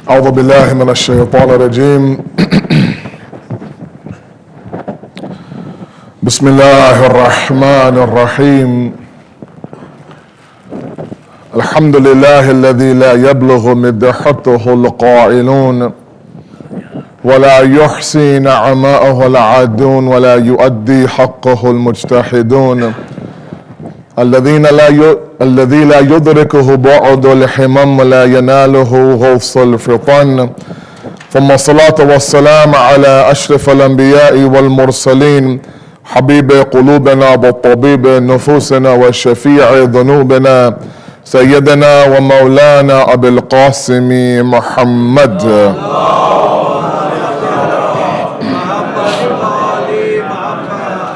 أعوذ بالله من الشيطان الرجيم بسم الله الرحمن الرحيم الحمد لله الذي لا يبلغ مدحته القائلون ولا يحصي نعماءه العادون ولا يؤدي حقه المجتهدون الذي لا يدركه بعد الحمم ولا يناله غوص الفطن. ثم الصلاة والسلام على أشرف الأنبياء والمرسلين حبيب قلوبنا وطبيب نفوسنا وشفيع ذنوبنا سيدنا ومولانا أبي القاسم محمد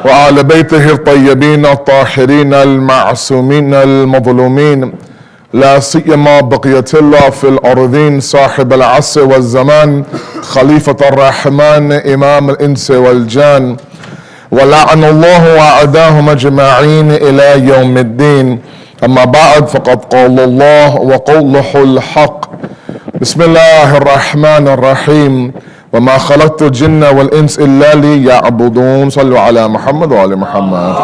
وآل بيته الطيبين الطاهرين المعصومين المظلومين لا سيما بقية الله في الأرضين صاحب العصر والزمان خليفة الرحمن إمام الإنس والجان ولعن الله وأعداهم أجمعين إلى يوم الدين. أما بعد فقد قال الله وقوله الحق بسم الله الرحمن الرحيم وما خلقت الجن والإنس إلا ليعبدون. صلوا على محمد وآل محمد.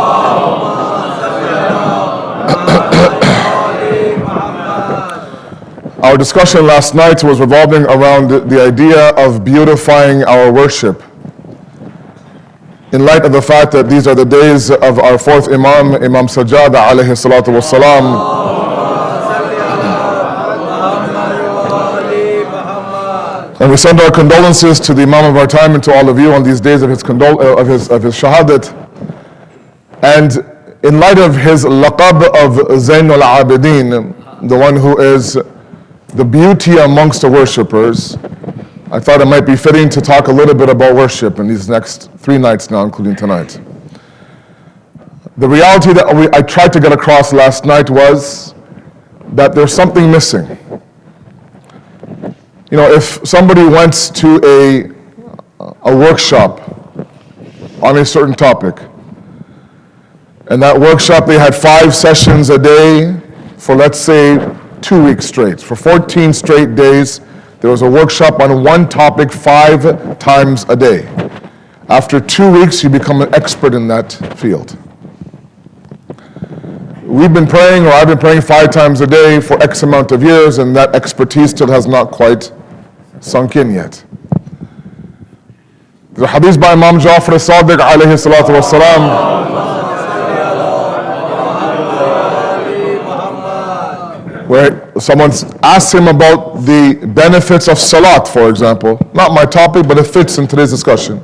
Our discussion last night was revolving around the idea of beautifying our worship. In light of the fact that these are the days of our fourth Imam, Imam Sajjada alayhi salatu wassalam. And we send our condolences to the Imam of our time and to all of you on these days of his shahadat. And in light of his laqab of Zainul Abidin, the one who is the beauty amongst the worshippers, I thought it might be fitting to talk a little bit about worship in these next 3 nights now, including tonight. The reality that I tried to get across last night was that there's something missing. You know, if somebody went to a workshop on a certain topic, and that workshop they had 5 sessions a day for, let's say, 2 weeks straight. For 14 straight days, there was a workshop on one topic 5 times a day. After 2 weeks, you become an expert in that field. We've been praying, or I've been praying 5 times a day for X amount of years, and that expertise still has not quite sunk in yet. The hadith by Imam Jafri Sadiq alayhi salatu wassalam, where someone asks him about the benefits of salat, for example. Not my topic, but it fits in today's discussion.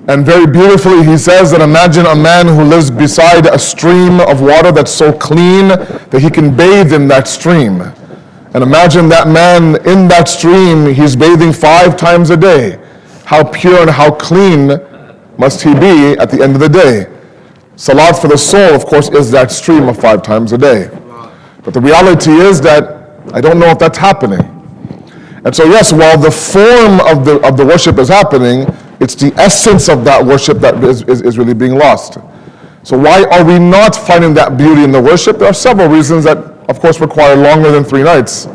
And very beautifully he says that imagine a man who lives beside a stream of water that's so clean that he can bathe in that stream. And imagine that man in that stream, he's bathing 5 times a day. How pure and how clean must he be at the end of the day? Salat for the soul, of course, is that stream of 5 times a day. But the reality is that I don't know if that's happening. And so yes, while the form of the worship is happening, it's the essence of that worship that is really being lost. So why are we not finding that beauty in the worship? There are several reasons that, of course, require longer than 3 nights.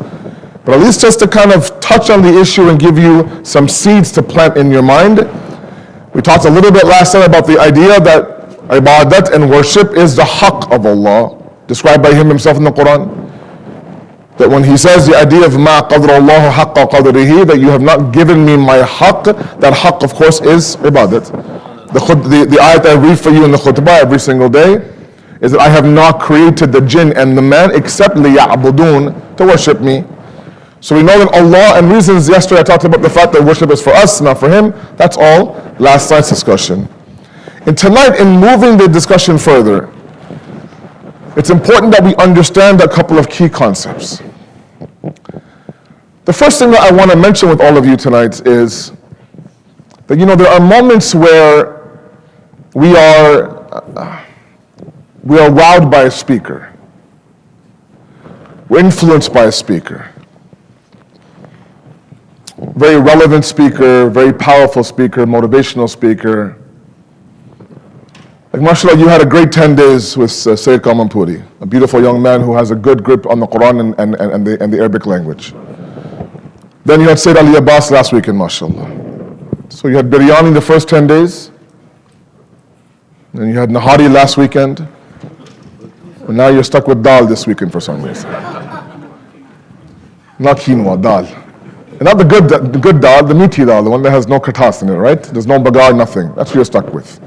But at least just to kind of touch on the issue and give you some seeds to plant in your mind. We talked a little bit last night about the idea that ibadat and worship is the haqq of Allah, described by him himself in the Quran. That when he says the idea of ma qadra Allahu haqqa qadrihi, that you have not given me my haqq, that haqq of course is ibadat. The ayat I read for you in the khutbah every single day is that I have not created the jinn and the man except liya'budun, to worship me. So we know that Allah, and reasons yesterday I talked about the fact that worship is for us, not for him. That's all last night's discussion. And tonight, in moving the discussion further, it's important that we understand a couple of key concepts. The first thing that I want to mention with all of you tonight is that, you know, there are moments where we are wowed by a speaker. We're influenced by a speaker. Very relevant speaker, very powerful speaker, motivational speaker. Like, mashallah, you had a great 10 days with Sayyid Kamampuri, a beautiful young man who has a good grip on the Quran and the Arabic language. Then you had Sayyid Ali Abbas last weekend, mashallah. So you had biryani the first 10 days. Then you had Nahari last weekend. And now you're stuck with dal this weekend for some reason. Not quinoa, dal. And not the good dal, the meaty dal, the one that has no katas in it, right? There's no bagar, nothing. That's what you're stuck with.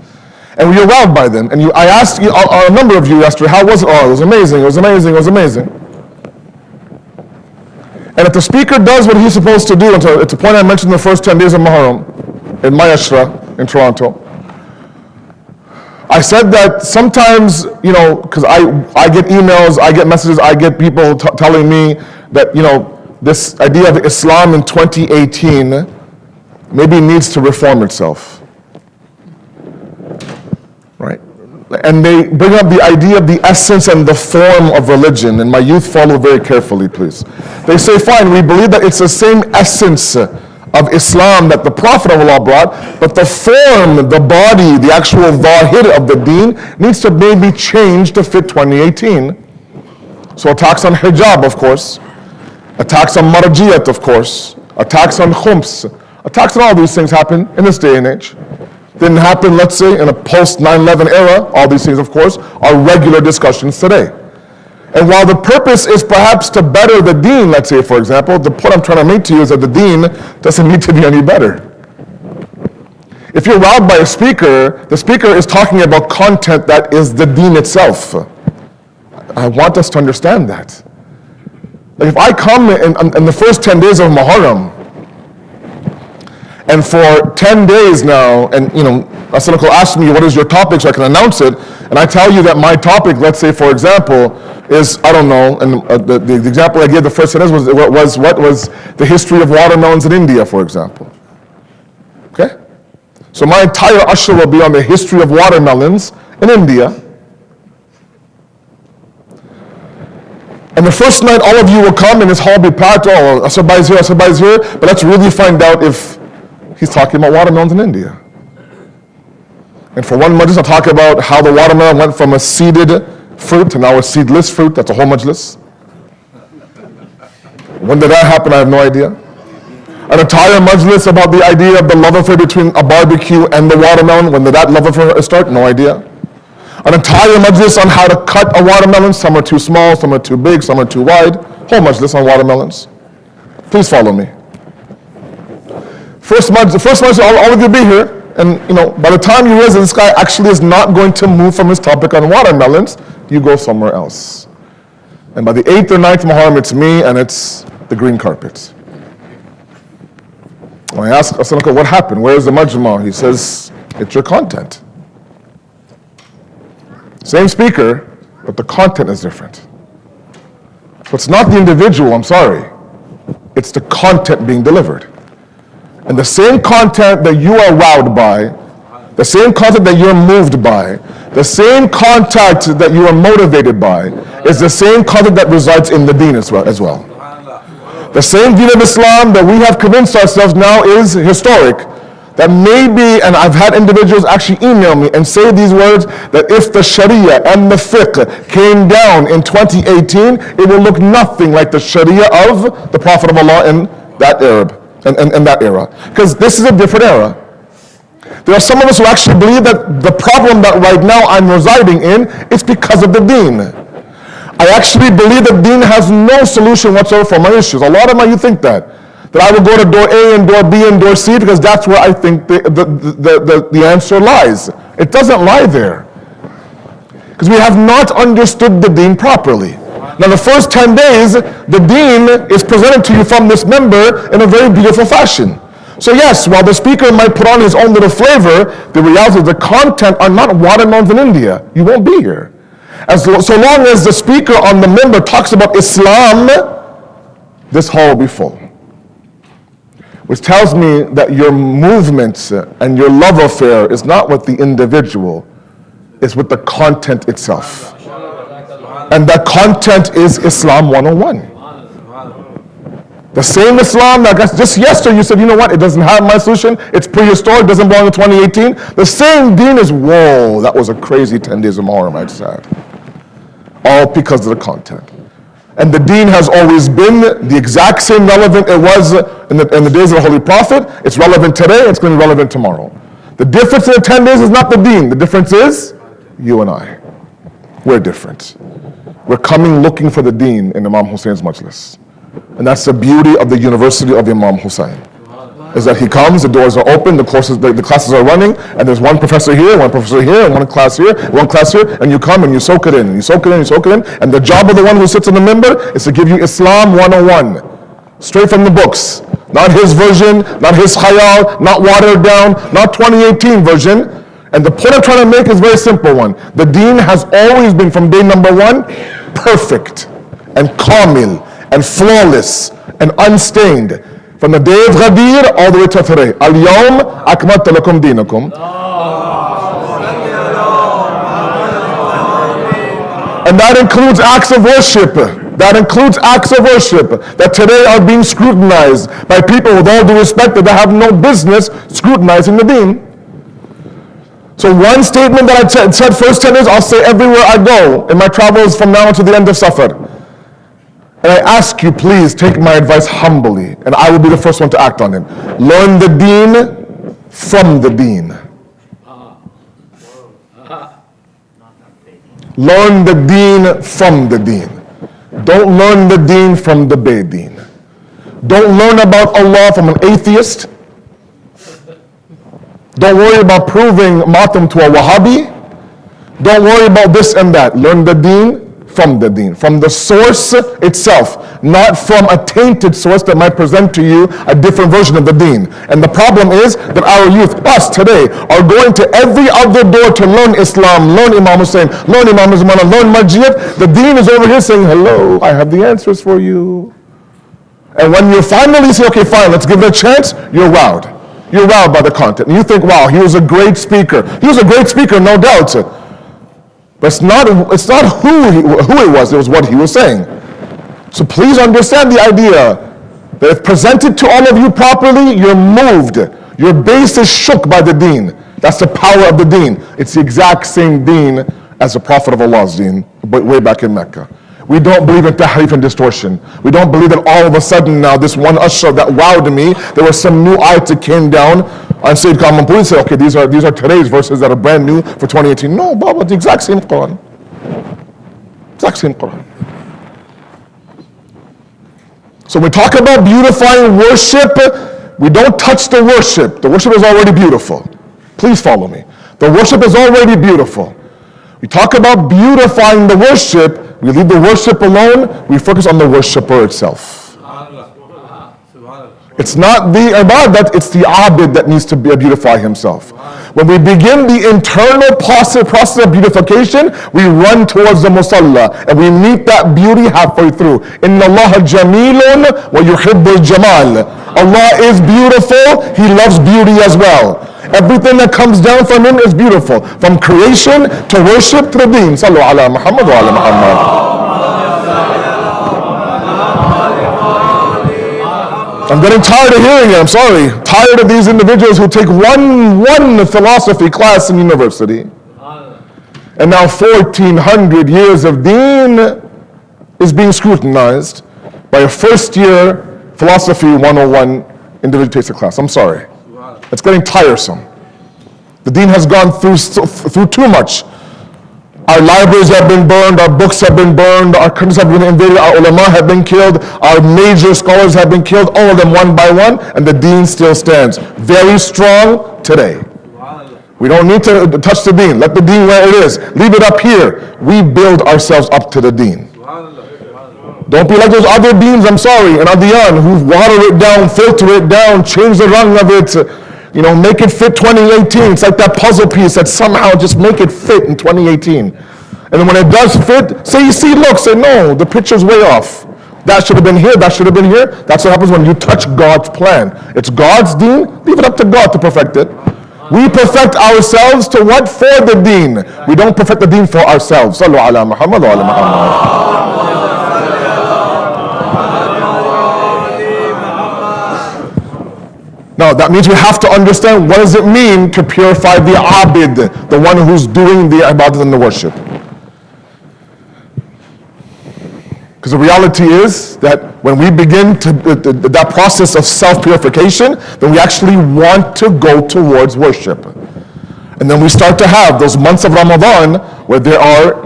And you're wowed by them. And I asked you, a number of you yesterday, how was it? Oh, it was amazing, it was amazing, it was amazing. And if the speaker does what he's supposed to do, it's a point I mentioned the first 10 days of Muharram in Mayashra in Toronto. I said that sometimes, because I get emails, I get messages, I get people telling me that, this idea of Islam in 2018 maybe needs to reform itself. Right? And they bring up the idea of the essence and the form of religion, and my youth follow very carefully, please. They say, fine, we believe that it's the same essence of Islam that the Prophet of Allah brought, but the form, the body, the actual zahir of the deen needs to maybe change to fit 2018. So attacks on hijab, of course, attacks on marjiyat, of course, attacks on khums, attacks on all these things happen in this day and age. Didn't happen, let's say, in a post-9/11 era. All these things, of course, are regular discussions today. And while the purpose is perhaps to better the deen, let's say, for example, the point I'm trying to make to you is that the deen doesn't need to be any better. If you're wowed by a speaker, the speaker is talking about content that is the deen itself. I want us to understand that. Like if I come in the first 10 days of Muharram, and for 10 days now, and Asad asked me, what is your topic, so I can announce it, and I tell you that my topic, let's say for example, is, I don't know, and the example I gave the first sentence was what was the history of watermelons in India, for example. Okay? So my entire ashra will be on the history of watermelons in India. And the first night all of you will come and this hall will be packed, oh, Asad is here, but let's really find out if he's talking about watermelons in India. And for one majlis, I'll talk about how the watermelon went from a seeded fruit to now a seedless fruit. That's a whole majlis. When did that happen? I have no idea. An entire majlis about the idea of the love affair between a barbecue and the watermelon. When did that love affair start? No idea. An entire majlis on how to cut a watermelon. Some are too small, some are too big, some are too wide. Whole majlis on watermelons. Please follow me. First majlis, all of you be here. And by the time you realize that this guy actually is not going to move from his topic on watermelons, you go somewhere else. And by the 8th or 9th Muharram, it's me and it's the green carpet. When I ask Asad, what happened? Where is the majma? He says, it's your content. Same speaker, but the content is different. So it's not the individual, I'm sorry. It's the content being delivered. And the same content that you are wowed by, the same content that you're moved by, the same content that you are motivated by, is the same content that resides in the deen as well. The same deen of Islam that we have convinced ourselves now is historic. That maybe, and I've had individuals actually email me and say these words, that if the Sharia and the fiqh came down in 2018, it will look nothing like the Sharia of the Prophet of Allah in that era. In that era, because this is a different era. There are some of us who actually believe that the problem that right now I'm residing in is because of the deen. I actually believe that deen has no solution whatsoever for my issues. A lot of my youth think that I will go to door A and door B and door C because that's where I think the answer lies. It doesn't lie there. Because we have not understood the deen properly. Now the first 10 days, the deen is presented to you from this member in a very beautiful fashion. So yes, while the speaker might put on his own little flavor, the reality is the content are not watermelons in India. You won't be here. So long as the speaker on the member talks about Islam, this hall will be full. Which tells me that your movement and your love affair is not with the individual, it's with the content itself. And that content is Islam 101. The same Islam that just yesterday you said, you know what, it doesn't have my solution, it's prehistoric, doesn't belong in 2018. The same deen is, whoa, that was a crazy 10 days of Muharram I just had. All because of the content. And the deen has always been the exact same relevant it was in the days of the Holy Prophet. It's relevant today, it's going to be relevant tomorrow. The difference in the 10 days is not the deen. The difference is you and I. We're different. We're coming looking for the deen in Imam Hussein's majlis. And that's the beauty of the University of Imam Hussein. Is that he comes, the doors are open, the classes are running, and there's one professor here, and one class here, and you come and you soak it in, you soak it in, you soak it in, and the job of the one who sits on the minbar is to give you Islam 101, straight from the books. Not his version, not his khayal, not watered down, not 2018 version. And the point I'm trying to make is a very simple one. The deen has always been, from day number one, perfect and kamil and flawless and unstained. From the day of Ghadir all the way to today. Al-yawm akmaltu lakum dinakum. And that includes acts of worship. That includes acts of worship that today are being scrutinized by people with all due respect that they have no business scrutinizing the deen. So one statement that I said first 10 years, I'll say everywhere I go in my travels from now to the end of Safar. And I ask you, please take my advice humbly, and I will be the first one to act on it. Learn the deen from the deen. Learn the deen from the deen. Don't learn the deen from the Baydeen. Don't learn about Allah from an atheist. Don't worry about proving matam to a Wahhabi. Don't worry about this and that. Learn the deen from the deen, from the source itself, not from a tainted source that might present to you a different version of the deen. And the problem is that our youth, us today, are going to every other door to learn Islam, learn Imam Hussein, learn Imam Zumana, learn Marjiyat. The deen is over here saying, hello, I have the answers for you. And when you finally say, okay, fine, let's give it a chance, you're wowed. You're wowed by the content. And you think, wow, he was a great speaker. He was a great speaker, no doubt. But it's not who it was what he was saying. So please understand the idea that if presented to all of you properly, you're moved. Your base is shook by the deen. That's the power of the deen. It's the exact same deen as the Prophet of Allah's deen, but way back in Mecca. We don't believe in tahrif and distortion. We don't believe that all of a sudden now this one usher that wowed me, there was some new ayat that came down and Sayyid Kamampuri said, okay, these are today's verses that are brand new for 2018. No, Baba, the exact same Quran. Exact same Quran. So when we talk about beautifying worship, we don't touch the worship. The worship is already beautiful. Please follow me. The worship is already beautiful. We talk about beautifying the worship, we leave the worship alone, we focus on the worshipper itself. It's not the ibadat, it's the abid that needs to beautify himself. When we begin the internal process of beautification, we run towards the musalla and we meet that beauty halfway through. Inna Allah jamilun wa yuhibbul jamal. Allah is beautiful, He loves beauty as well. Everything that comes down from Him is beautiful. From creation to worship to the deen. Sallu ala Muhammad wa ala Muhammad. I'm getting tired of hearing it, I'm sorry. Tired of these individuals who take one philosophy class in university. And now 1400 years of deen is being scrutinized by a first year philosophy 101 individual takes a class. I'm sorry. It's getting tiresome. The deen has gone through too much. Our libraries have been burned, our books have been burned, our countries have been invaded, our ulama have been killed, our major scholars have been killed, all of them one by one, and the deen still stands very strong today. We don't need to touch the deen. Let the deen where it is. Leave it up here. We build ourselves up to the deen. Don't be like those other deens, I'm sorry, and Adiyan, who water it down, filter it down, change the rung of it, make it fit 2018. It's like that puzzle piece that somehow just make it fit in 2018. And then when it does fit, say, say, no, the picture's way off. That should have been here, that should have been here. That's what happens when you touch God's plan. It's God's deen, leave it up to God to perfect it. We perfect ourselves to what? For the deen. We don't perfect the deen for ourselves. Sallu ala Muhammad wa ala Muhammad. Now that means we have to understand what does it mean to purify the abid, the one who's doing the ibadah and the worship. Because the reality is that when we begin to that process of self-purification, then we actually want to go towards worship. And then we start to have those months of Ramadan where there are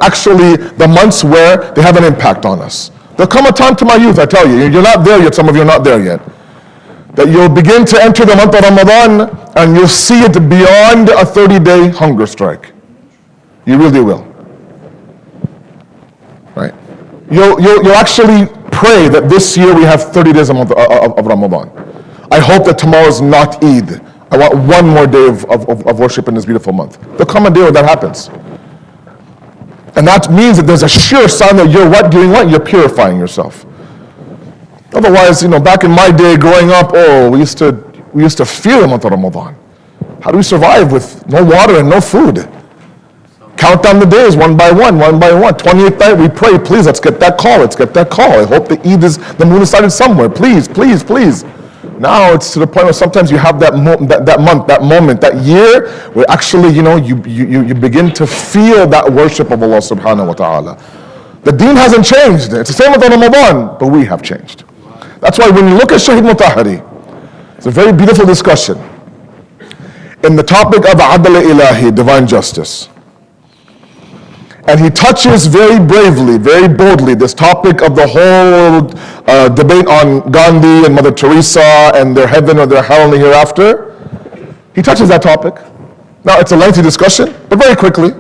actually the months where they have an impact on us. There'll come a time to my youth, I tell you, you're not there yet, some of you are not there yet, that you'll begin to enter the month of Ramadan and you'll see it beyond a 30-day hunger strike. You really will. Right? You'll actually pray that this year we have 30 days of Ramadan. I hope that tomorrow is not Eid. I want one more day of worship in this beautiful month. There'll come a day where that happens. And that means that there's a sure sign that you're what? Doing what? You're purifying yourself. Otherwise, back in my day growing up, we used to fear the month of Ramadan. How do we survive with no water and no food? Count down the days one by one, 28th night we pray, please let's get that call. I hope the Eid the moon is sighted somewhere. Please. Now it's to the point where sometimes you have that month, that year, where actually, you begin to feel that worship of Allah subhanahu wa ta'ala. The deen hasn't changed. It's the same with Ramadan, but we have changed. That's why when you look at Shahid Mutahari, it's a very beautiful discussion in the topic of Adl Ilahi, divine justice. And he touches very bravely, very boldly, this topic of the whole debate on Gandhi and Mother Teresa and their heaven or their hell in the hereafter. He touches that topic. Now, it's a lengthy discussion, but very quickly.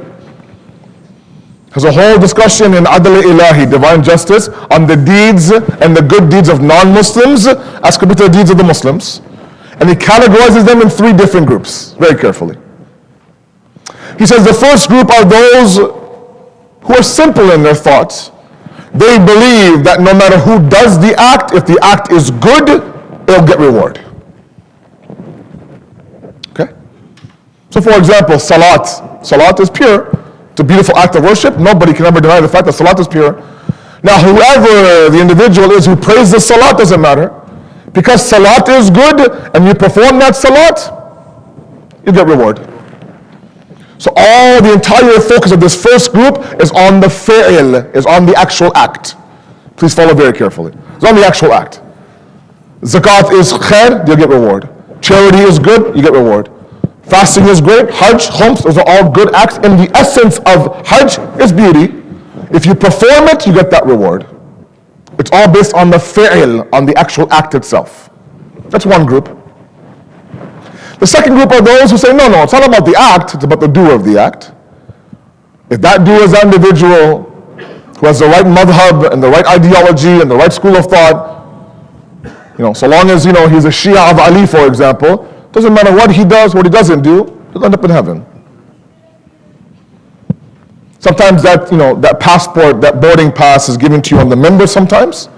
There's a whole discussion in Adl Ilahi, divine justice, on the deeds and the good deeds of non-Muslims as compared to the deeds of the Muslims. And he categorizes them in 3 different groups, very carefully. He says the first group are those who are simple in their thoughts. They believe that no matter who does the act, if the act is good, it'll get reward. Okay? So for example, salat. Salat is pure. It's a beautiful act of worship. Nobody can ever deny the fact that salat is pure. Now whoever the individual is who prays the salat doesn't matter. Because salat is good and you perform that salat, you get reward. So the entire focus of this first group is on the fi'l, is on the actual act. Please follow very carefully. It's on the actual act. Zakat is khair, you'll get reward. Charity is good, you get reward. Fasting is great, Hajj, Khums, those are all good acts. And the essence of Hajj is beauty. If you perform it, you get that reward. It's all based on the fi'l, on the actual act itself. That's one group. The second group are those who say, no, it's not about the act, it's about the doer of the act. If that doer is that individual who has the right madhab and the right ideology and the right school of thought, so long as, he's a Shia of Ali, for example, doesn't matter what he does, what he doesn't do, he'll end up in heaven. Sometimes that passport, that boarding pass is given to you on the member sometimes.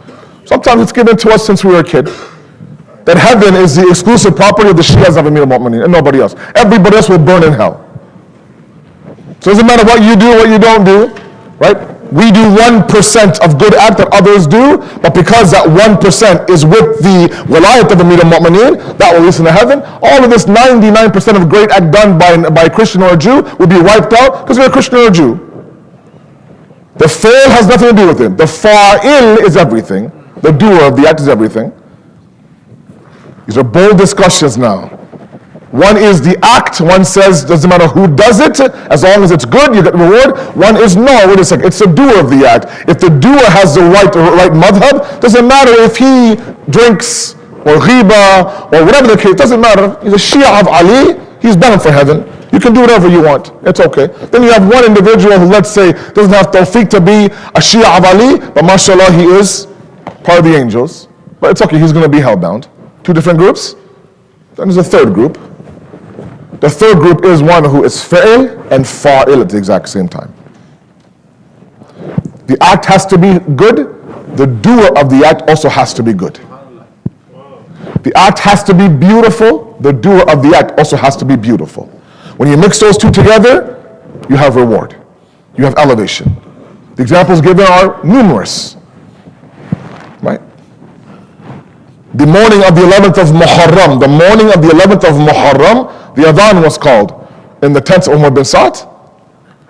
Sometimes it's given to us since we were a kid. That heaven is the exclusive property of the Shias of Amir al-Mu'mineen and nobody else. Everybody else will burn in hell. So it doesn't matter what you do, what you don't do, right? We do 1% of good act that others do, but because that 1% is with the wilayat of Amir al-Mu'mineen, that will lead us into heaven. All of this 99% of great act done by a Christian or a Jew will be wiped out because you're a Christian or a Jew. The fail has nothing to do with it. The fa'il is everything. The doer of the act is everything. These are bold discussions now. One is the act. One says, doesn't matter who does it, as long as it's good, you get reward. One is, no, wait a second, it's the doer of the act. If the doer has the right madhab, doesn't matter if he drinks or ghiba or whatever the case, doesn't matter. He's a Shia of Ali, he's bound for heaven. You can do whatever you want, it's okay. Then you have one individual who, let's say, doesn't have tawfiq to be a Shia of Ali, but mashallah, he is part of the angels. But it's okay, he's going to be hellbound. 2 different groups. Then there's a third group. The third group is one who is fa'il and fa'il at the exact same time. The act has to be good. The doer of the act also has to be good. The act has to be beautiful. The doer of the act also has to be beautiful. When you mix those 2 together, you have reward. You have elevation. The examples given are numerous. Right? The morning of the 11th of Muharram, the adhan was called in the tents of Umar bin Sa'd,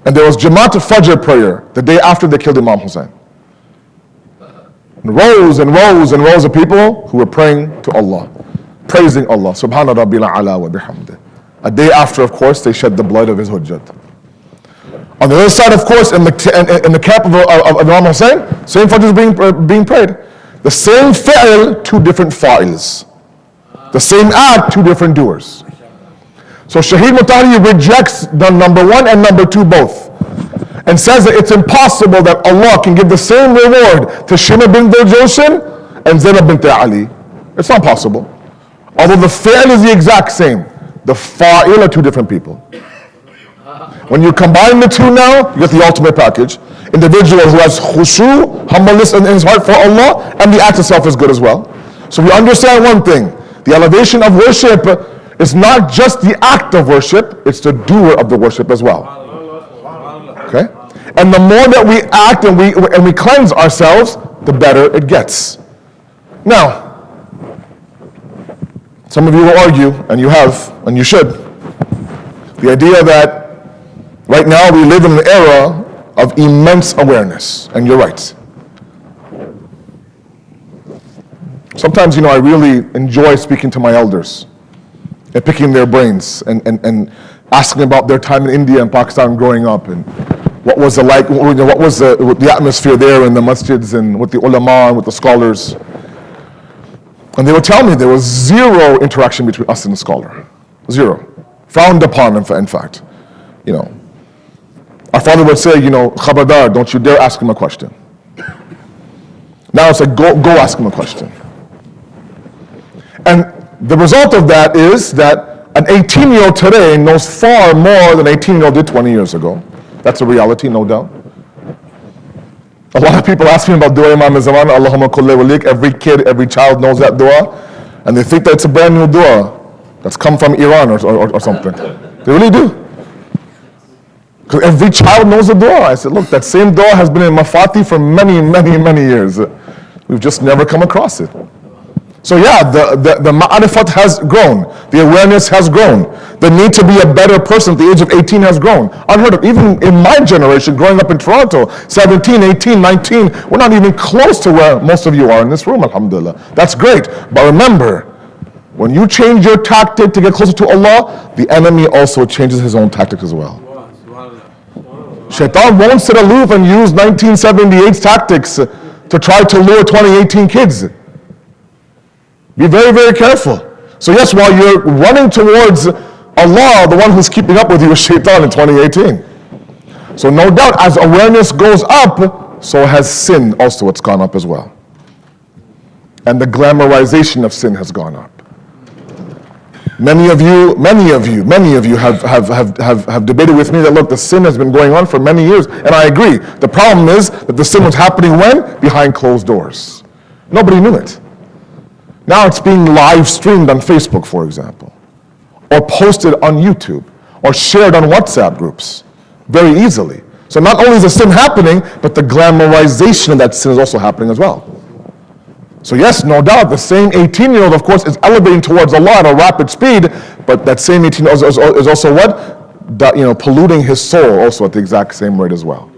and there was Jamaat Fajr prayer the day after they killed Imam Hussein. And rows and rows and rows of people who were praying to Allah, praising Allah. Subhana Rabbil A'la wa bihamdih. A day after, of course, they shed the blood of his Hujjat. On the other side, of course, in the camp of Imam Hussein, same Fajr is being prayed. The same fi'l, two different fa'ils. The same act, two different doers. So Shaheed Mutahari rejects the number one and number two both, and says that it's impossible that Allah can give the same reward to Shima bint Joshin and Zainab bint Ali. It's not possible. Although the fi'l is the exact same, the fa'il are two different people. When you combine the two now, you get the ultimate package. Individual who has khushu, humbleness in his heart for Allah, and the act itself is good as well. So we understand one thing. The elevation of worship is not just the act of worship, it's the doer of the worship as well. Okay? And the more that we act and we cleanse ourselves, the better it gets. Now, some of you will argue, and you have, and you should, the idea that right now we live in an era of immense awareness, and you're right. Sometimes, I really enjoy speaking to my elders and picking their brains and asking about their time in India and Pakistan growing up, and what was it like, what was the atmosphere there in the masjids and with the ulama and with the scholars. And they would tell me there was zero interaction between us and the scholar. Zero. Frowned upon, in fact. Our father would say, Khabardar, don't you dare ask him a question. Now it's like, go ask him a question. And the result of that is that an 18-year-old today knows far more than an 18-year-old did 20 years ago. That's a reality, no doubt. A lot of people ask me about dua Imam Zaman, Allahumma kulli walik. Every kid, every child knows that dua. And they think that it's a brand new dua that's come from Iran or something. They really do. Because every child knows the dua. I said, look, that same dua has been in Mafati for many, many, many years. We've just never come across it. So yeah, the ma'arifat has grown. The awareness has grown. The need to be a better person at the age of 18 has grown. Unheard of. Even in my generation, growing up in Toronto, 17, 18, 19, we're not even close to where most of you are in this room, alhamdulillah. That's great. But remember, when you change your tactic to get closer to Allah, the enemy also changes his own tactics as well. Shaitan won't sit aloof and use 1978's tactics to try to lure 2018 kids. Be very, very careful. So yes, while you're running towards Allah, the one who's keeping up with you is Shaitan in 2018. So no doubt, as awareness goes up, so has sin also, it's gone up as well. And the glamorization of sin has gone up. Many of you have debated with me that, look, the sin has been going on for many years, and I agree. The problem is that the sin was happening when? Behind closed doors. Nobody knew it. Now it's being live streamed on Facebook, for example, or posted on YouTube, or shared on WhatsApp groups very easily. So not only is the sin happening, but the glamorization of that sin is also happening as well. So yes, no doubt, the same 18-year-old, of course, is elevating towards Allah at a rapid speed, but that same 18-year-old is also what? Polluting his soul also at the exact same rate as well.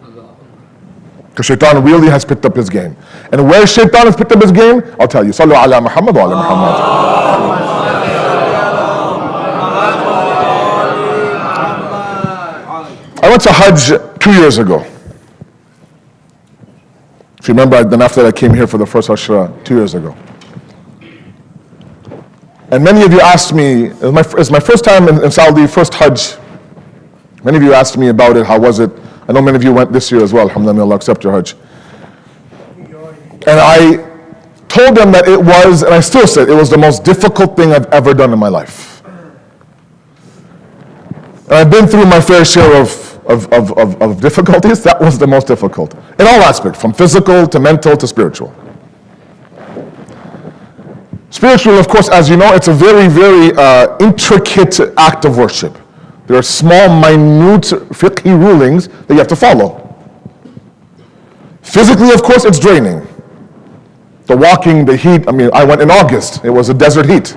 Because Shaitan really has picked up his game. And where Shaitan has picked up his game, I'll tell you. Sallu ala Muhammad wa ala Muhammad. I went to Hajj 2 years ago. If you remember, then after that I came here for the first Ashra 2 years ago. And many of you asked me, it's my first time in Saudi, first Hajj. Many of you asked me about it, how was it? I know many of you went this year as well, alhamdulillah, Allah accept your Hajj. And I told them that it was, and I still say, it was the most difficult thing I've ever done in my life. And I've been through my fair share of difficulties. That was the most difficult, in all aspects, from physical to mental to spiritual. Spiritual, of course, as you know, it's a very, very intricate act of worship. There are small, minute fiqhi rulings that you have to follow. Physically, of course, it's draining. The walking, the heat, I went in August. It was a desert heat.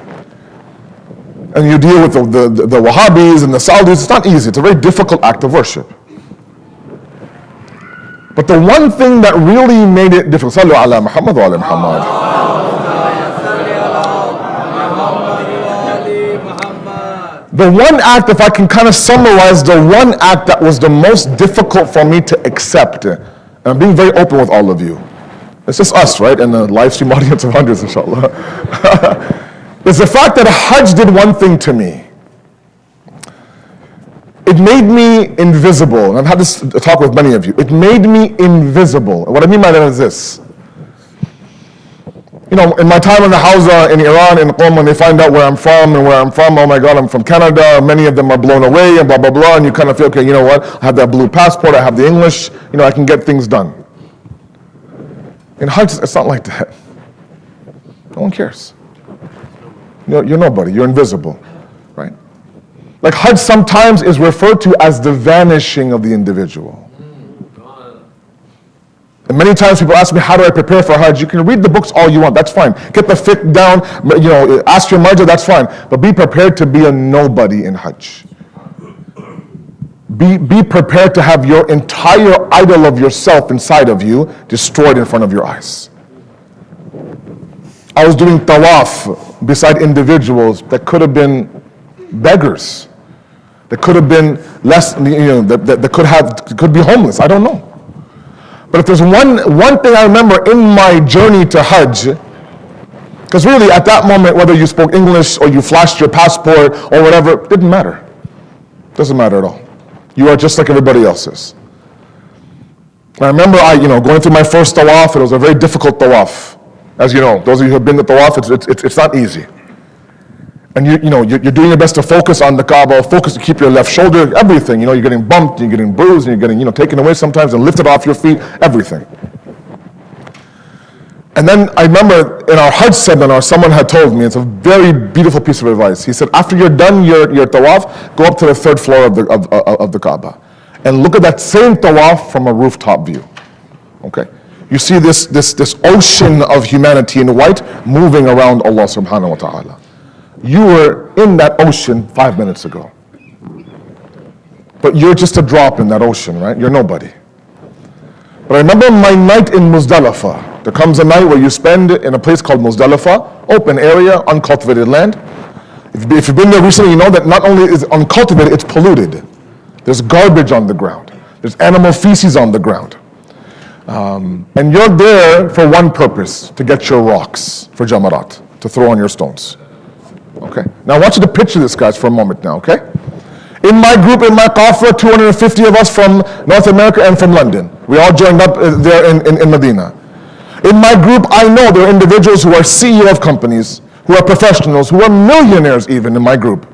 And you deal with the Wahhabis and the Saudis. It's not easy. It's a very difficult act of worship. But the one thing that really made it difficult, Sallu ala Muhammad wa ala Muhammad. The one act, if I can kind of summarize, the one act that was the most difficult for me to accept, and I'm being very open with all of you, it's just us, right, and the live stream audience of hundreds, inshallah, is the fact that Hajj did one thing to me. It made me invisible, and I've had this talk with many of you. It made me invisible. And what I mean by that is this. You know, in my time in the Hawza in Iran, in Qom, when they find out where I'm from, oh my God, I'm from Canada, many of them are blown away, and blah, blah, blah, and you kind of feel, okay, you know what, I have that blue passport, I have the English, you know, I can get things done. In Hajj, it's not like that. No one cares. You're nobody, you're invisible, right? Like Hajj sometimes is referred to as the vanishing of the individual. And many times people ask me, how do I prepare for Hajj? You can read the books all you want, that's fine. Get the fiqh down, you know, ask your marja, that's fine. But be prepared to be a nobody in Hajj. Be prepared to have your entire idol of yourself inside of you destroyed in front of your eyes. I was doing tawaf beside individuals that could have been beggars, that could have been less, you know, that could be homeless, I don't know. But if there's one thing I remember in my journey to Hajj, because really at that moment, whether you spoke English or you flashed your passport or whatever, it didn't matter. Doesn't matter at all. You are just like everybody else is. I remember going through my first tawaf. It was a very difficult tawaf. As you know, those of you who have been to tawaf, it's not easy. And you're doing your best to focus on the Kaaba, focus to keep your left shoulder, everything. You know, you're getting bumped, you're getting bruised, and you're getting, taken away sometimes and lifted off your feet, everything. And then I remember in our Hajj seminar, someone had told me, it's a very beautiful piece of advice. He said, after you're done your tawaf, go up to the third floor of the Kaaba and look at that same tawaf from a rooftop view. Okay? You see this ocean of humanity in white moving around Allah subhanahu wa ta'ala. You were in that ocean 5 minutes ago. But you're just a drop in that ocean, right? You're nobody. But I remember my night in Muzdalifah. There comes a night where you spend in a place called Muzdalifah, open area, uncultivated land. If you've been there recently, you know that not only is it uncultivated, it's polluted. There's garbage on the ground. There's animal feces on the ground. And you're there for one purpose, to get your rocks for Jamarat, to throw on your stones. Okay. Now I want you to picture this, guys, for a moment now, okay? In my group, in my qafla, 250 of us from North America and from London. We all joined up there in Medina. In my group, I know there are individuals who are CEO of companies, who are professionals, who are millionaires even in my group.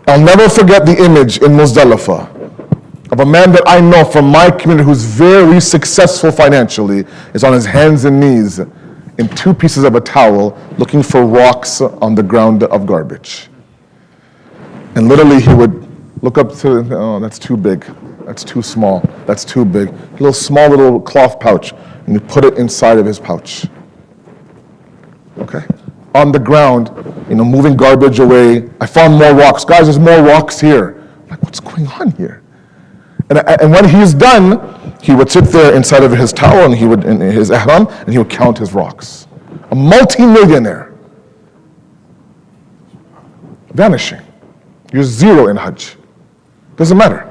I'll never forget the image in Muzdalifah of a man that I know from my community who's very successful financially, is on his hands and knees in 2 pieces of a towel looking for rocks on the ground of garbage. And literally he would look up to, oh, that's too big, that's too small, that's too big. A small little cloth pouch, and you put it inside of his pouch. Okay? On the ground, moving garbage away. I found more rocks. Guys, there's more rocks here. I'm like, what's going on here? And when he's done, he would sit there inside of his towel and he would, in his ihram, and he would count his rocks. A multi-millionaire. Vanishing. You're zero in Hajj. Doesn't matter.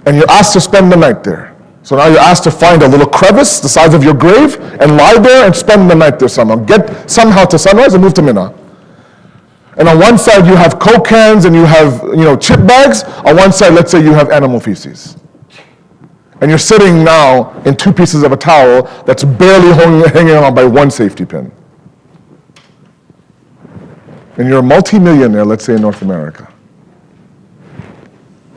And you're asked to spend the night there. So now you're asked to find a little crevice the size of your grave and lie there and spend the night there somehow. Get somehow to sunrise and move to Mina. And on one side you have Coke cans and you have chip bags. On one side, let's say you have animal feces. And you're sitting now in 2 pieces of a towel that's barely hanging on by 1 safety pin. And you're a multi-millionaire, let's say in North America.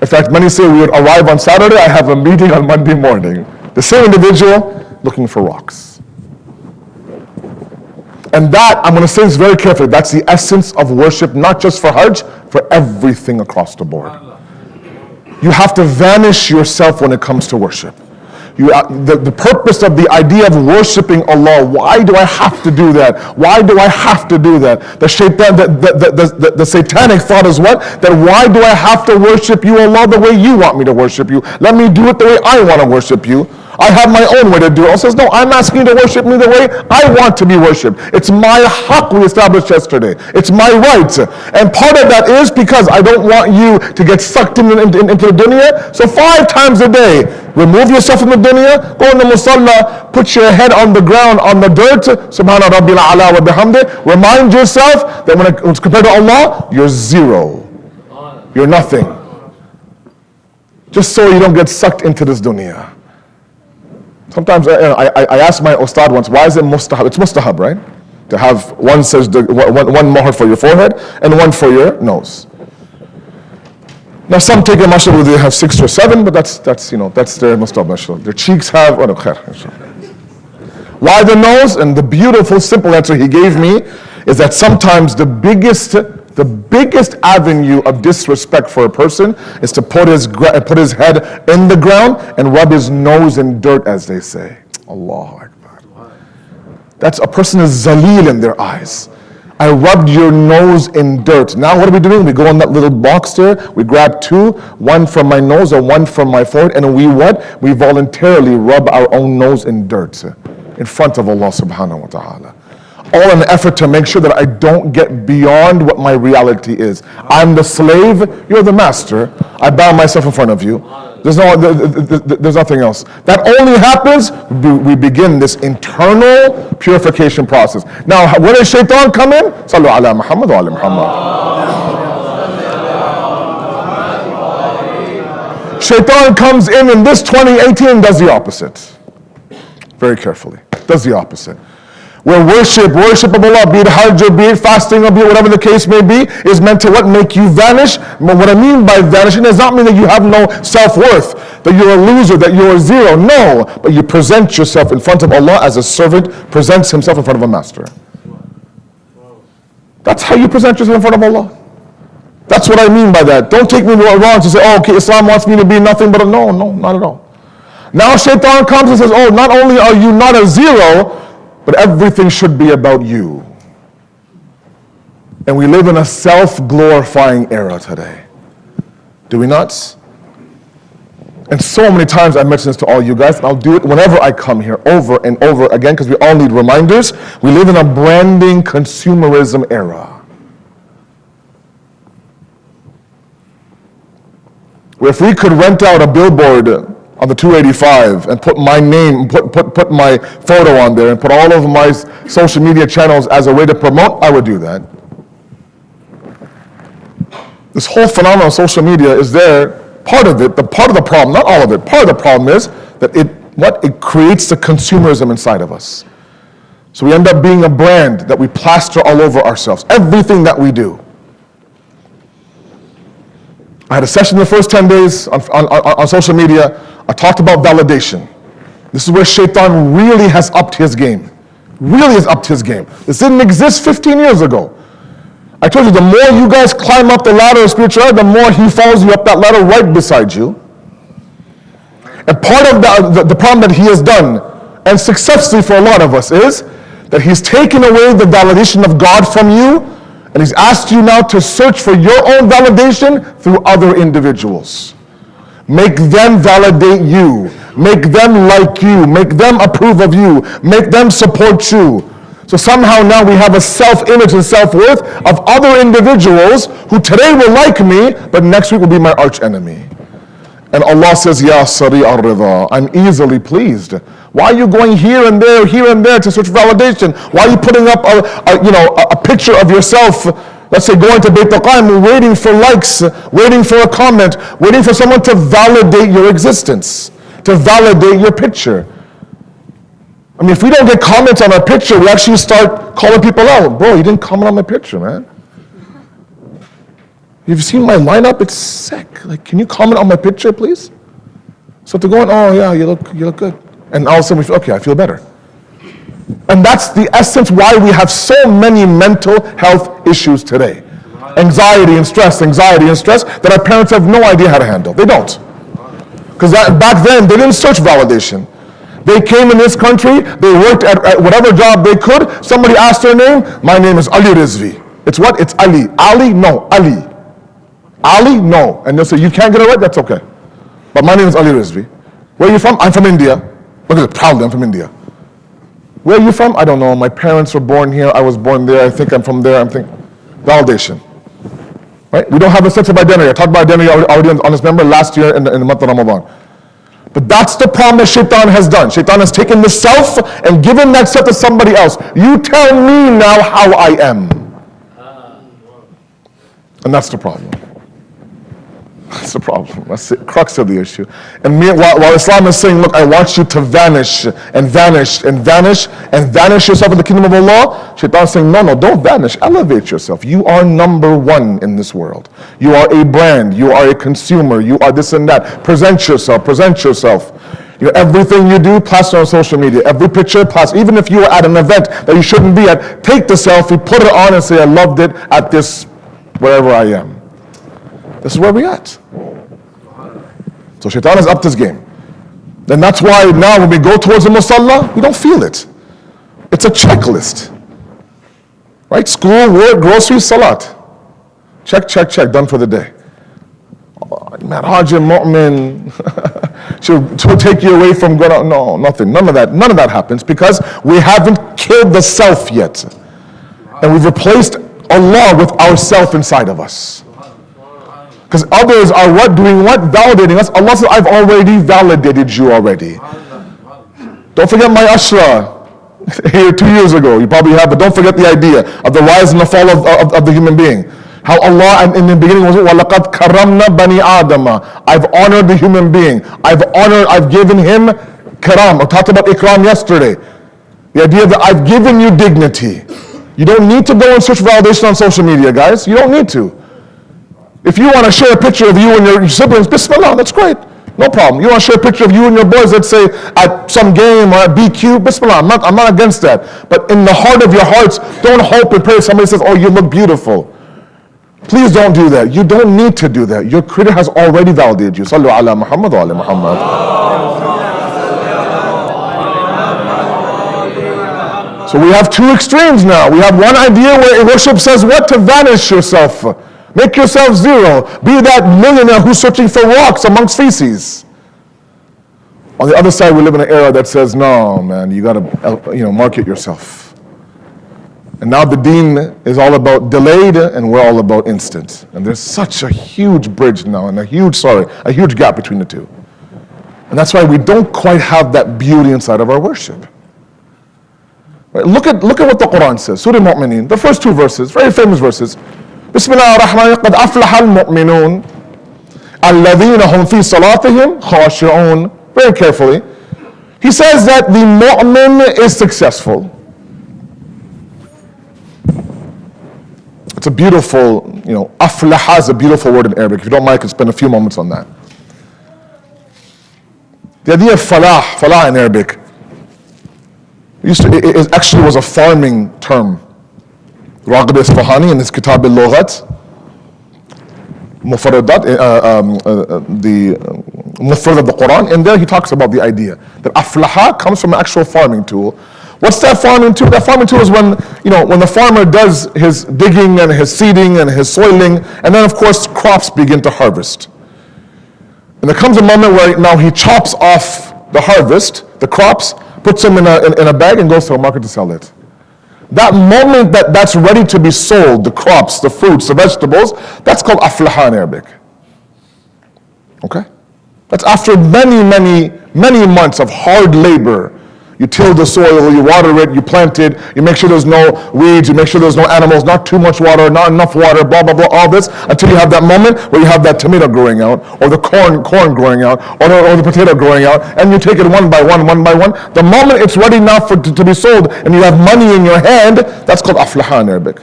In fact, many say we would arrive on Saturday, I have a meeting on Monday morning. The same individual looking for rocks. And that, I'm going to say this very carefully, that's the essence of worship, not just for Hajj, for everything across the board. You have to vanish yourself when it comes to worship. The purpose of the idea of worshiping Allah, why do I have to do that? Why do I have to do that? The shaitan, the satanic thought is what? That why do I have to worship you, Allah, the way you want me to worship you? Let me do it the way I want to worship you. I have my own way to do it. Allah says, no, I'm asking you to worship me the way I want to be worshipped. It's my haqq we established yesterday. It's my right. And part of that is because I don't want you to get sucked into the dunya. So 5 times a day, remove yourself from the dunya, go in the musalla, put your head on the ground, on the dirt, subhana rabbil a'la wa bihamdi. Remind yourself that when it's compared to Allah, you're zero. You're nothing. Just so you don't get sucked into this dunya. Sometimes I asked my ustad once, why is it mustahab? It's mustahab, right? To have one mohr for your forehead and one for your nose. Now some take a mashallah, they have 6 or 7, but that's their mustahab, mashallah. Their cheeks have, why the nose? And the beautiful, simple answer he gave me is that sometimes the biggest avenue of disrespect for a person is to put his head in the ground and rub his nose in dirt, as they say. Allahu Akbar. That's a person is zaleel in their eyes. I rubbed your nose in dirt. Now what are we doing? We go in that little box there, we grab 2, one from my nose or one from my forehead, and we what? We voluntarily rub our own nose in dirt in front of Allah subhanahu wa ta'ala. All in an effort to make sure that I don't get beyond what my reality is. I'm the slave, you're the master. I bow myself in front of you. There's nothing else. That only happens, we begin this internal purification process. Now, where does shaitan come in? Sallu ala Muhammad wa ala Muhammad. Shaitan comes in this 2018 and does the opposite. Very carefully. Does the opposite. Where worship of Allah, be it hajj or be it fasting or be it whatever the case may be, is meant to what? Make you vanish. But what I mean by vanishing does not mean that you have no self-worth, that you're a loser, that you're a zero. No, but you present yourself in front of Allah as a servant presents himself in front of a master. That's how you present yourself in front of Allah. That's what I mean by that. Don't take me wrong to say, oh, okay, Islam wants me to be nothing but a no, not at all. Now shaitan comes and says, oh, not only are you not a zero, but everything should be about you. And we live in a self-glorifying era today. Do we not? And so many times I mention this to all you guys, and I'll do it whenever I come here over and over again, because we all need reminders. We live in a branding consumerism era. Where if we could rent out a billboard on the 285 and put my name, put my photo on there and put all of my social media channels as a way to promote, I would do that. This whole phenomenon of social media is there. Part of it, part of the problem, not all of it, part of the problem is that it creates the consumerism inside of us. So we end up being a brand that we plaster all over ourselves, everything that we do. I had a session the first 10 days on social media. I talked about validation. This is where shaitan really has upped his game. Really has upped his game. This didn't exist 15 years ago. I told you, the more you guys climb up the ladder of spirituality, the more he follows you up that ladder right beside you. And part of the problem that he has done, and successfully for a lot of us, is that he's taken away the validation of God from you, and he's asked you now to search for your own validation through other individuals. Make them validate you. Make them like you. Make them approve of you. Make them support you. So somehow now we have a self-image and self-worth of other individuals who today will like me, but next week will be my arch enemy. And Allah says, Ya Sari al-Rida, I'm easily pleased. Why are you going here and there to search for validation? Why are you putting up a picture of yourself, let's say going to Bayt al-Qayem, waiting for likes, waiting for a comment, waiting for someone to validate your existence, to validate your picture? I mean, if we don't get comments on our picture, we actually start calling people out. Bro, you didn't comment on my picture, man. You've seen my lineup? It's sick. Like, can you comment on my picture, please? So to go on, oh yeah, you look good. And all of a sudden we feel, okay, I feel better. And that's the essence why we have so many mental health issues today. Anxiety and stress that our parents have no idea how to handle. They don't. Because back then, they didn't search validation. They came in this country, they worked at whatever job they could. Somebody asked their name, my name is Ali Rizvi. It's what? It's Ali. Ali? No. Ali. Ali? No. And they'll say, you can't get it right? That's okay. But my name is Ali Rizvi. Where are you from? I'm from India. Look at it, proudly, I'm from India. Where are you from? I don't know. My parents were born here. I was born there. I think I'm from there. I'm thinking. Validation. Right? We don't have a sense of identity. I talked about identity already on this member last year in the month of Ramadan. But that's the problem that Shaitan has done. Shaitan has taken the self and given that self to somebody else. You tell me now how I am. And that's the problem. That's the problem. That's the crux of the issue. And while Islam is saying, look, I want you to vanish and vanish and vanish and vanish yourself in the kingdom of Allah, Shaitan is saying, no, don't vanish. Elevate yourself. You are number one in this world. You are a brand. You are a consumer. You are this and that. Present yourself. Present yourself. You know, everything you do, plaster on social media. Every picture, plaster. Even if you are at an event that you shouldn't be at, take the selfie, put it on and say, I loved it at this, wherever I am. This is where we're at. So Shaitan has upped his game. And that's why now when we go towards the Musalla, we don't feel it. It's a checklist. Right? School, work, groceries, salat. Check, check, check, done for the day. Man, Hajj Mu'min, she'll take you away from going out. No, nothing. None of that happens because we haven't killed the self yet. And we've replaced Allah with ourself inside of us. Because others are what? Doing what? Validating us. Allah says, I've already validated you already. Don't forget my ashra here 2 years ago. You probably have, but don't forget the idea of the rise and the fall of the human being. How Allah in the beginning was, وَلَقَدْ كَرَّمْنَا بَنِي آدَمَ. I've honored the human being. I've given him karam. I talked about ikram yesterday. The idea that I've given you dignity. You don't need to go and search validation on social media, guys. You don't need to. If you want to share a picture of you and your siblings, Bismillah, that's great. No problem. You want to share a picture of you and your boys, let's say, at some game or at BQ, Bismillah, I'm not against that. But in the heart of your hearts, don't hope and pray somebody says, oh, you look beautiful. Please don't do that. You don't need to do that. Your Creator has already validated you. Sallu ala Muhammad wa ala Muhammad. So we have two extremes now. We have one idea where worship says what? To vanish yourself. Make yourself zero. Be that millionaire who's searching for rocks amongst feces. On the other side, we live in an era that says, no, man, you got to market yourself. And now the deen is all about delayed and we're all about instant. And there's such a huge bridge now and a huge gap between the two. And that's why we don't quite have that beauty inside of our worship. Right? Look at what the Quran says. Surah Mu'mineen, the first two verses, very famous verses. بسم الله الرحمن قد أفلح المؤمنون الذين هم في صلاتهم خاشعون. Very carefully. He says that the mu'min is successful. It's a beautiful, aflaha is a beautiful word in Arabic. If you don't mind, I can spend a few moments on that. The idea of falah in Arabic, it actually was a farming term. Raghib Isfahani in his Kitab al-Lughat, Mufradat, the Mufrad of the Quran, in there he talks about the idea that aflaha comes from an actual farming tool. What's that farming tool? That farming tool is when the farmer does his digging and his seeding and his soiling, and then of course crops begin to harvest. And there comes a moment where now he chops off the harvest, the crops, puts them in a bag and goes to a market to sell it. That moment that's ready to be sold, the crops, the fruits, the vegetables, that's called aflaha in Arabic. Okay? That's after many, many, many months of hard labor. You till the soil, you water it, you plant it, you make sure there's no weeds, you make sure there's no animals, not too much water, not enough water, blah, blah, blah, all this, until you have that moment where you have that tomato growing out, or the corn growing out, or the potato growing out, and you take it one by one. The moment it's ready now to be sold, and you have money in your hand, that's called aflaha in Arabic.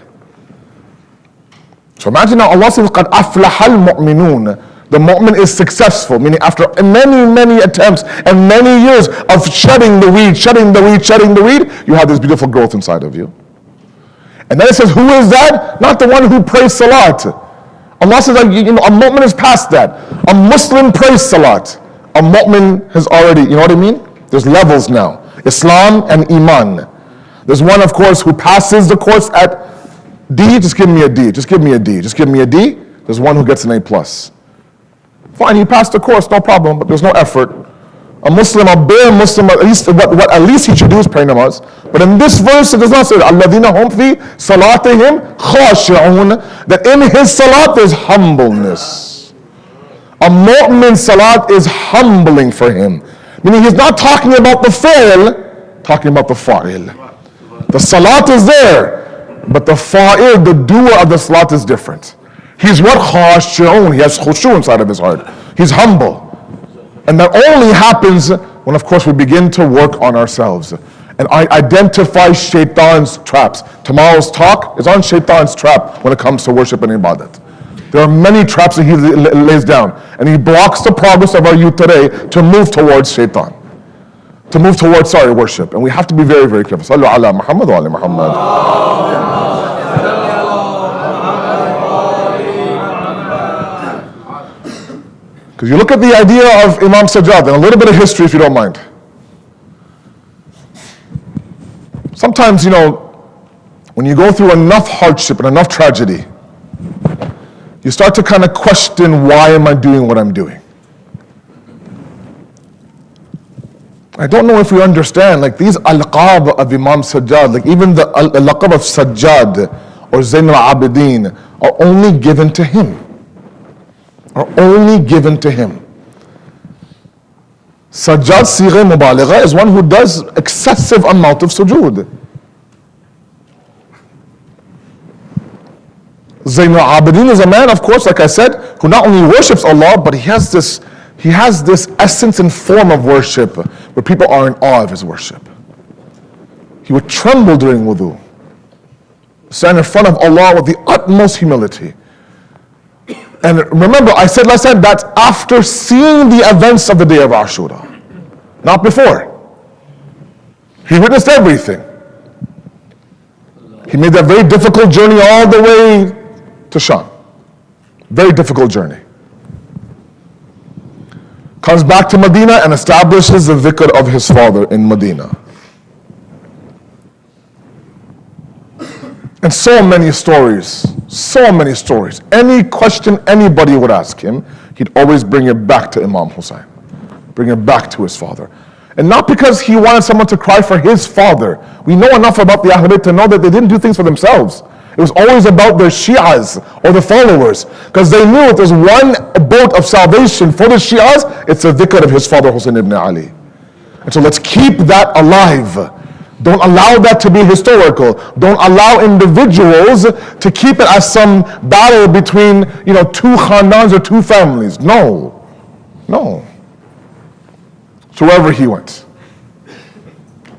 So imagine now Allah says, قَدْ أَفْلَحَ الْمُؤْمِنُونَ. The mu'min is successful, meaning after many, many attempts and many years of shedding the weed, you have this beautiful growth inside of you. And then it says, who is that? Not the one who prays salat. Allah says, a mu'min is past that. A Muslim prays salat. a mu'min has already, you know what I mean? There's levels now. Islam and Iman. There's one, of course, who passes the course at D, just give me a D, just give me a D, just give me a D. There's one who gets an A+. Fine, you passed the course, no problem, but there's no effort. A Muslim, a bare Muslim, at least what at least he should do is pray namaz. But in this verse, it does not say Alladhina hum fi salatihim khashi'un, that in his salat there's humbleness. A mu'min salat is humbling for him. Meaning he's not talking about the fa'il, talking about the fa'il. The salat is there, but the fa'il, the doer of the salat is different. He's what? Khashi'un. He has khushu inside of his heart. He's humble. And that only happens when, of course, we begin to work on ourselves and identify shaitan's traps. Tomorrow's talk is on shaitan's trap when it comes to worship and ibadat. There are many traps that he lays down, and he blocks the progress of our youth today to move towards shaitan, to move towards, worship. And we have to be very, very careful. Sallu ala Muhammad wa ala Muhammad. Because you look at the idea of Imam Sajjad, and a little bit of history if you don't mind. Sometimes, when you go through enough hardship and enough tragedy, you start to kind of question, why am I doing what I'm doing? I don't know if we understand, like these alqab of Imam Sajjad, like even the laqab of Sajjad or Zain al-Abidin are only given to him. Are only given to him. Sajjad Sigha Mubaligha is one who does excessive amount of sujood. Zain al-Abidin is a man, of course, like I said, who not only worships Allah, but he has this essence and form of worship where people are in awe of his worship. He would tremble during wudu, stand in front of Allah with the utmost humility. And remember, I said last time, that's after seeing the events of the day of Ashura, not before. He witnessed everything. He made that very difficult journey all the way to Sham. Very difficult journey. Comes back to Medina and establishes the dhikr of his father in Medina. And so many stories. Any question anybody would ask him, he'd always bring it back to Imam Hussein. Bring it back to his father. And not because he wanted someone to cry for his father. We know enough about the Ahlul Bayt to know that they didn't do things for themselves. It was always about their Shias or the followers. Because they knew if there's one boat of salvation for the Shias, it's the dhikr of his father Hussein ibn Ali. And so let's keep that alive. Don't allow that to be historical. Don't allow individuals to keep it as some battle between, two khandans or two families. No. So wherever he went,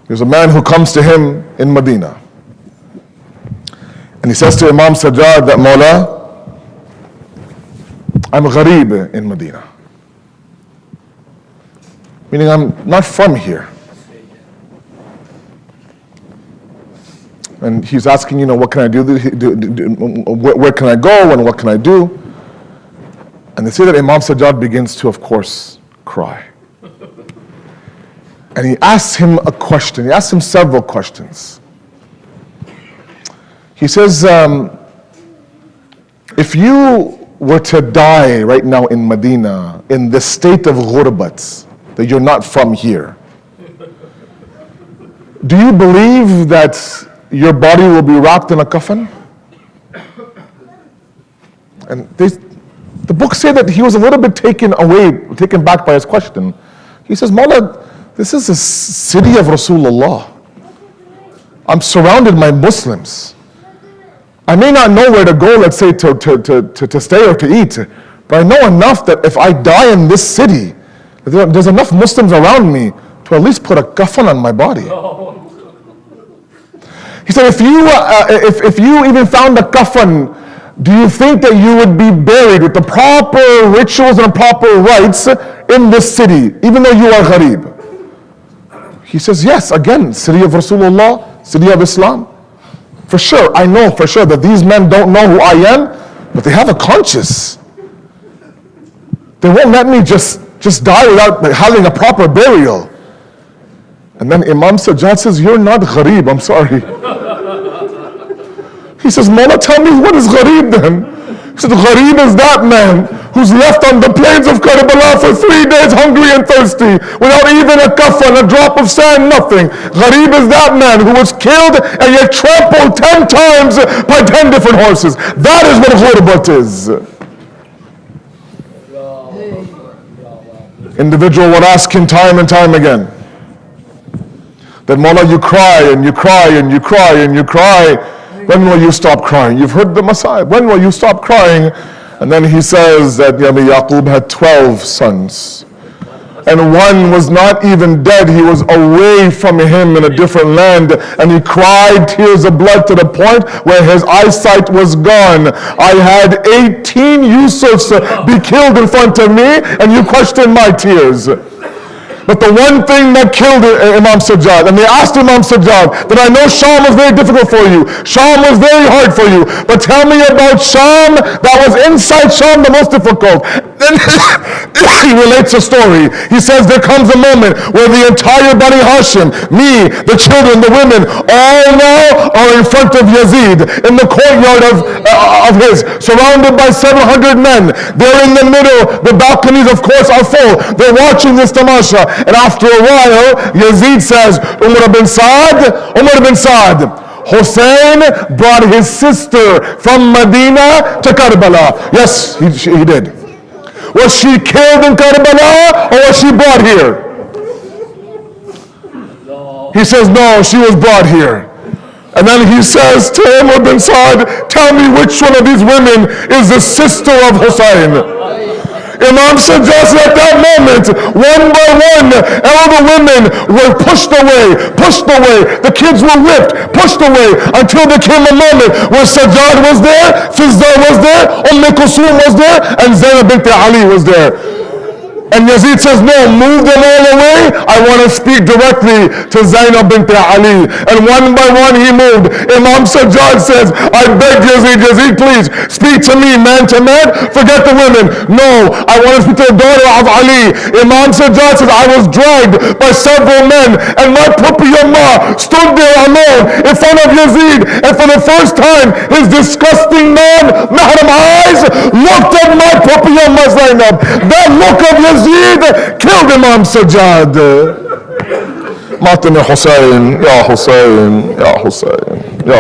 there's a man who comes to him in Medina. And he says to Imam Sajjad that, Mawla, I'm gharib in Medina. Meaning I'm not from here. And he's asking, what can I do? Where can I go and what can I do? And they say that Imam Sajjad begins to, of course, cry. And he asks him a question. He asks him several questions. He says, if you were to die right now in Medina, in the state of ghurbat, that you're not from here, do you believe that your body will be wrapped in a coffin? And the books say that he was a little bit taken back by his question. He says, Mawla, this is a city of Rasulullah. I'm surrounded by Muslims. I may not know where to go, let's say, to stay or to eat, but I know enough that if I die in this city, there's enough Muslims around me to at least put a coffin on my body. He said, if you even found a coffin, do you think that you would be buried with the proper rituals and proper rites in this city, even though you are gharib? He says, yes, again, city of Rasulullah, city of Islam. For sure, I know for sure that these men don't know who I am, but they have a conscience. They won't let me just just die without having a proper burial. And then Imam Sajjad says, you're not gharib, I'm sorry. He says, Mawla, tell me, what is gharib then? He said, gharib is that man who's left on the plains of Karbala for 3 days hungry and thirsty, without even a kafan, a drop of sand, nothing. Gharib is that man who was killed and yet trampled 10 times by 10 different horses. That is what ghurbat is. Individual would ask him time and time again, that Mawla, you cry and you cry and you cry and you cry. When will you stop crying? You've heard the Messiah. When will you stop crying? And then he says that Yaqub had 12 sons. And one was not even dead. He was away from him in a different land. And he cried tears of blood to the point where his eyesight was gone. I had 18 Yusufs be killed in front of me, and you question my tears. But the one thing that killed Imam Sajjad, and they asked Imam Sajjad, that I know Sham was very difficult for you. Sham was very hard for you. But tell me about Sham that was inside Sham the most difficult. Then he relates a story. He says there comes a moment where the entire Bani Hashim, me, the children, the women, all now are in front of Yazid in the courtyard of his, surrounded by 700 men. They're in the middle. The balconies, of course, are full. They're watching this tamasha. And after a while, Yazid says, Umar bin Saad, Hussein brought his sister from Medina to Karbala. Yes, he did. Was she killed in Karbala or was she brought here? He says, no, she was brought here. And then he says to Umar bin Saad, tell me which one of these women is the sister of Hussein. Imam Sajjad said at that moment, one by one, all the women were pushed away. The kids were whipped, pushed away, until there came a moment where Sajjad was there, Fizza was there, Kulsum was there, and Zainab bint Ali was there. And Yazid says, no, move them all away. I want to speak directly to Zainab bint Ali. And one by one he moved. Imam Sajjad says, I beg Yazid, please speak to me man to man. Forget the women. No, I want to speak to the daughter of Ali. Imam Sajjad says, I was dragged by several men, and my puppy Allah stood there alone in front of Yazid. And for the first time, his disgusting non-mahram eyes looked at my puppy Allah Zainab. That look of Yazid killed Imam Sajjad. Matin ya Hussein, ya Hussein, ya Hussein.